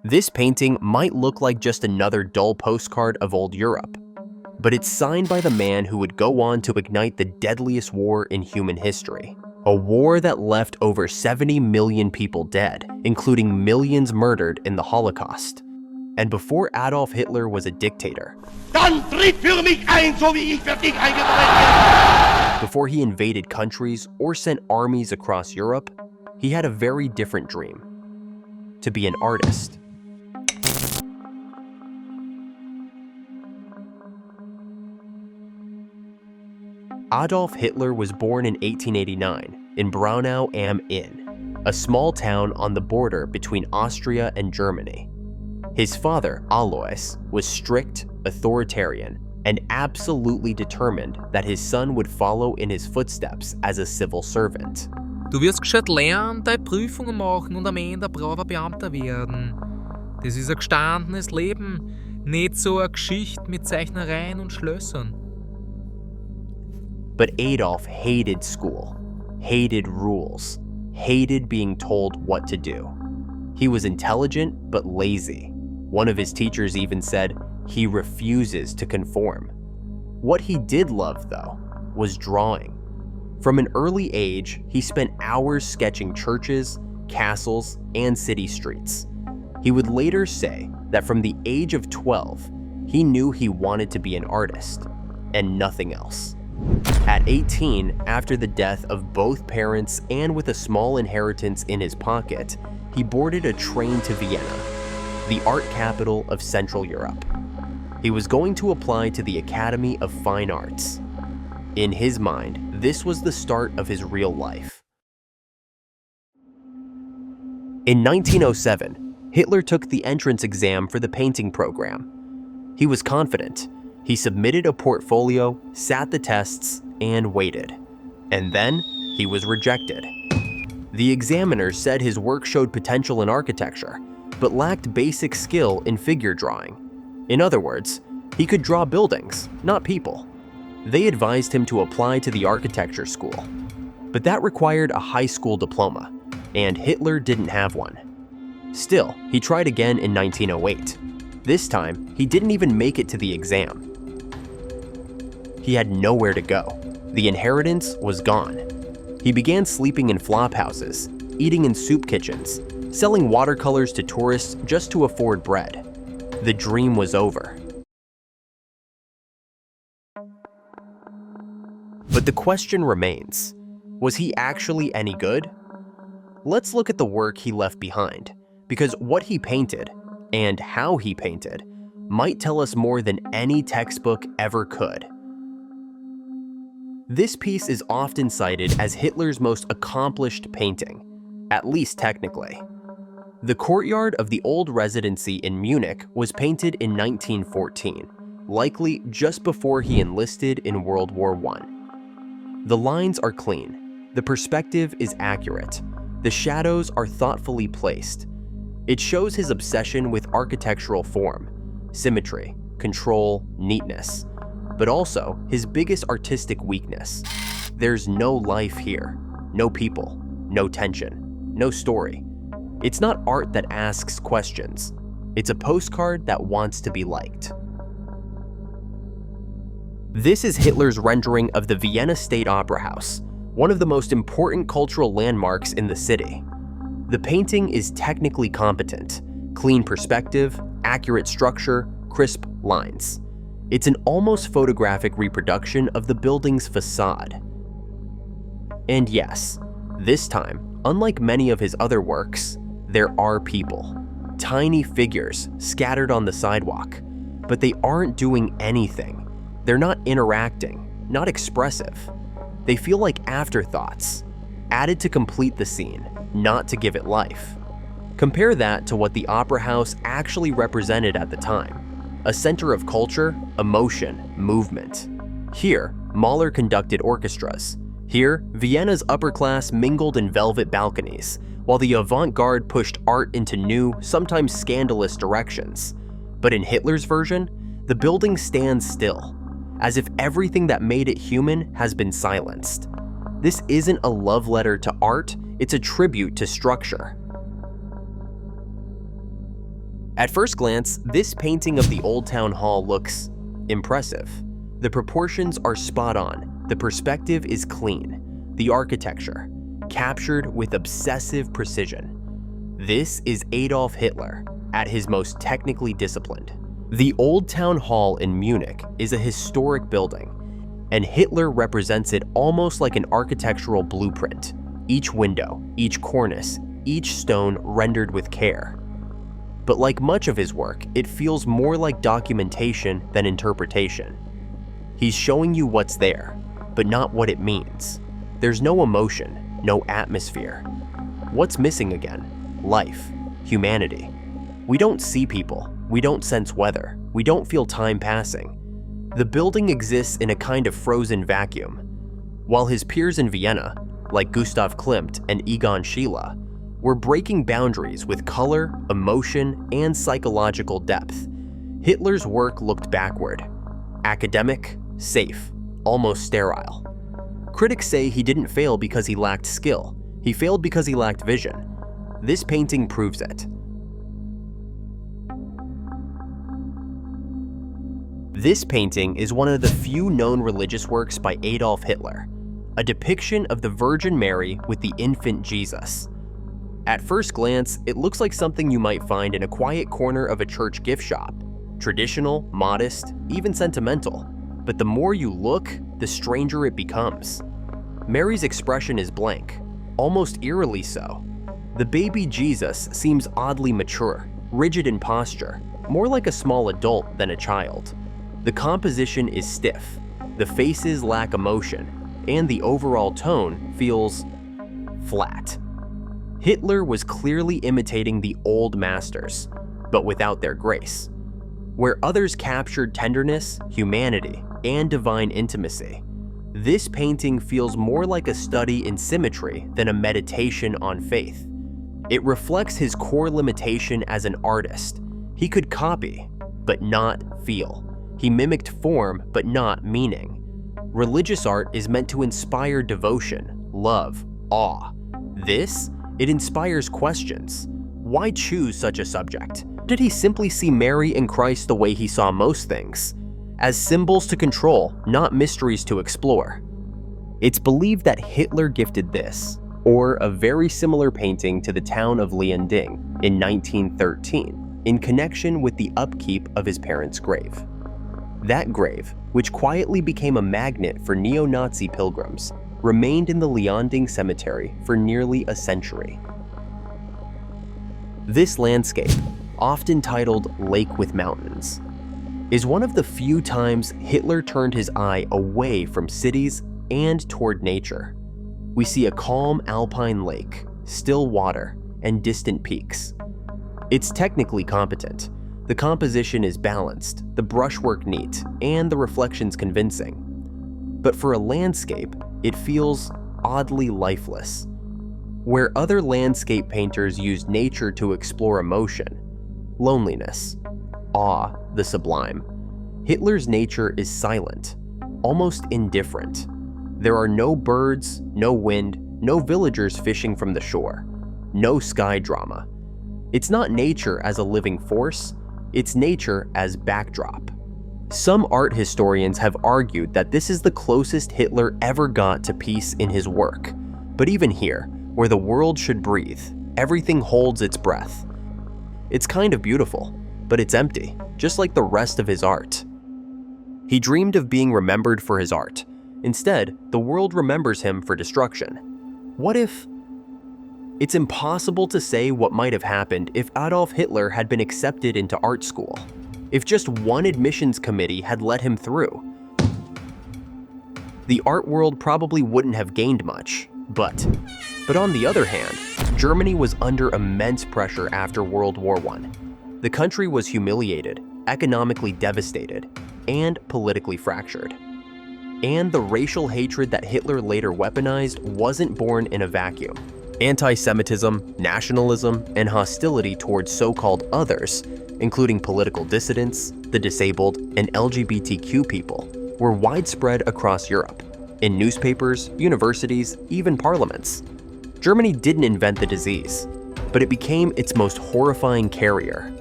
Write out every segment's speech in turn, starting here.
This painting might look like just another dull postcard of old Europe, but it's signed by the man who would go on to ignite the deadliest war in human history. A war that left over 70 million people dead, including millions murdered in the Holocaust. And before Adolf Hitler was a dictator, Dann tritt für mich ein, so wie ich für dich eingetreten bin. Before he invaded countries or sent armies across Europe, he had a very different dream: to be an artist. Adolf Hitler was born in 1889 in Braunau am Inn, a small town on the border between Austria and Germany. His father, Alois, was strict, authoritarian, and absolutely determined that his son would follow in his footsteps as a civil servant. Du wirst gescheit lernen, deine Prüfungen machen und am Ende ein braver Beamter werden. Das ist ein gestandenes Leben, nicht so eine Geschichte mit Zeichnereien und Schlössern. But Adolf hated school, hated rules, hated being told what to do. He was intelligent but lazy. One of his teachers even said he refuses to conform. What he did love, though, was drawing. From an early age, he spent hours sketching churches, castles, and city streets. He would later say that from the age of 12, he knew he wanted to be an artist, and nothing else. At 18, after the death of both parents and with a small inheritance in his pocket, he boarded a train to Vienna, the art capital of Central Europe. He was going to apply to the Academy of Fine Arts. In his mind, this was the start of his real life. In 1907, Hitler took the entrance exam for the painting program. He was confident. He submitted a portfolio, sat the tests, and waited. And then, he was rejected. The examiner said his work showed potential in architecture, but lacked basic skill in figure drawing. In other words, he could draw buildings, not people. They advised him to apply to the architecture school. But that required a high school diploma, and Hitler didn't have one. Still, he tried again in 1908. This time, he didn't even make it to the exam. He had nowhere to go. The inheritance was gone. He began sleeping in flop houses, eating in soup kitchens, selling watercolors to tourists just to afford bread. The dream was over. But the question remains, was he actually any good? Let's look at the work he left behind, because what he painted, and how he painted, might tell us more than any textbook ever could. This piece is often cited as Hitler's most accomplished painting, at least technically. The courtyard of the old residency in Munich was painted in 1914, likely just before he enlisted in World War I. The lines are clean, the perspective is accurate, the shadows are thoughtfully placed. It shows his obsession with architectural form, symmetry, control, neatness, but also his biggest artistic weakness. There's no life here, no people, no tension, no story. It's not art that asks questions. It's a postcard that wants to be liked. This is Hitler's rendering of the Vienna State Opera House, one of the most important cultural landmarks in the city. The painting is technically competent, clean perspective, accurate structure, crisp lines. It's an almost photographic reproduction of the building's facade. And yes, this time, unlike many of his other works, there are people, tiny figures scattered on the sidewalk, but they aren't doing anything. They're not interacting, not expressive. They feel like afterthoughts, added to complete the scene, not to give it life. Compare that to what the Opera House actually represented at the time, a center of culture, emotion, movement. Here, Mahler conducted orchestras. Here, Vienna's upper class mingled in velvet balconies, while the avant-garde pushed art into new, sometimes scandalous directions. But in Hitler's version, the building stands still, as if everything that made it human has been silenced. This isn't a love letter to art, it's a tribute to structure. At first glance, this painting of the Old Town Hall looks impressive. The proportions are spot on, the perspective is clean, the architecture captured with obsessive precision. This is Adolf Hitler at his most technically disciplined. The Old Town Hall in Munich is a historic building, and Hitler represents it almost like an architectural blueprint. Each window, each cornice, each stone rendered with care. But like much of his work, it feels more like documentation than interpretation. He's showing you what's there, but not what it means. There's no emotion, no atmosphere. What's missing again? Life, humanity. We don't see people, we don't sense weather, we don't feel time passing. The building exists in a kind of frozen vacuum. While his peers in Vienna, like Gustav Klimt and Egon Schiele, were breaking boundaries with color, emotion, and psychological depth, Hitler's work looked backward. Academic, safe, almost sterile. Critics say he didn't fail because he lacked skill. He failed because he lacked vision. This painting proves it. This painting is one of the few known religious works by Adolf Hitler, a depiction of the Virgin Mary with the infant Jesus. At first glance, it looks like something you might find in a quiet corner of a church gift shop. Traditional, modest, even sentimental. But the more you look, the stranger it becomes. Mary's expression is blank, almost eerily so. The baby Jesus seems oddly mature, rigid in posture, more like a small adult than a child. The composition is stiff, the faces lack emotion, and the overall tone feels flat. Hitler was clearly imitating the old masters, but without their grace. Where others captured tenderness, humanity, and divine intimacy, this painting feels more like a study in symmetry than a meditation on faith. It reflects his core limitation as an artist. He could copy, but not feel. He mimicked form, but not meaning. Religious art is meant to inspire devotion, love, awe. It inspires questions. Why choose such a subject? Did he simply see Mary and Christ the way he saw most things? As symbols to control, not mysteries to explore. It's believed that Hitler gifted this, or a very similar painting to the town of Lianding in 1913, in connection with the upkeep of his parents' grave. That grave, which quietly became a magnet for neo-Nazi pilgrims, remained in the Lianding cemetery for nearly a century. This landscape, often titled Lake with Mountains, is one of the few times Hitler turned his eye away from cities and toward nature. We see a calm alpine lake, still water, and distant peaks. It's technically competent. The composition is balanced, the brushwork neat, and the reflections convincing. But for a landscape, it feels oddly lifeless. Where other landscape painters use nature to explore emotion, loneliness, awe, the sublime, Hitler's nature is silent, almost indifferent. There are no birds, no wind, no villagers fishing from the shore, no sky drama. It's not nature as a living force, it's nature as backdrop. Some art historians have argued that this is the closest Hitler ever got to peace in his work. But even here, where the world should breathe, everything holds its breath. It's kind of beautiful, but it's empty, just like the rest of his art. He dreamed of being remembered for his art. Instead, the world remembers him for destruction. What if? It's impossible to say what might have happened if Adolf Hitler had been accepted into art school. If just one admissions committee had let him through. The art world probably wouldn't have gained much, but on the other hand, Germany was under immense pressure after World War I. The country was humiliated, economically devastated, and politically fractured. And the racial hatred that Hitler later weaponized wasn't born in a vacuum. Anti-Semitism, nationalism, and hostility towards so-called others, including political dissidents, the disabled, and LGBTQ people, were widespread across Europe, in newspapers, universities, even parliaments. Germany didn't invent the disease, but it became its most horrifying carrier.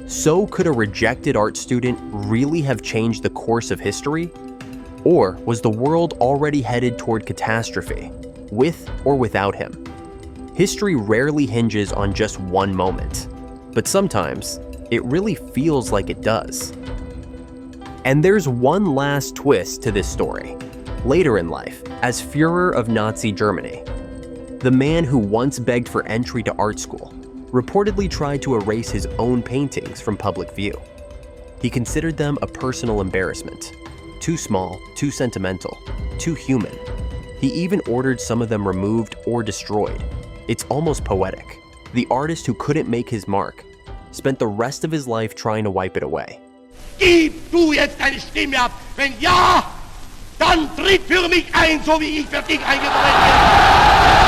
So could a rejected art student really have changed the course of history? Or was the world already headed toward catastrophe, with or without him? History rarely hinges on just one moment, but sometimes it really feels like it does. And there's one last twist to this story. Later in life, as Führer of Nazi Germany, the man who once begged for entry to art school reportedly tried to erase his own paintings from public view. He considered them a personal embarrassment. Too small, too sentimental, too human. He even ordered some of them removed or destroyed. It's almost poetic. The artist who couldn't make his mark spent the rest of his life trying to wipe it away. Gib du jetzt deine Stimme ab. Wenn ja, dann tritt für mich ein, so wie ich für dich eingetreten bin.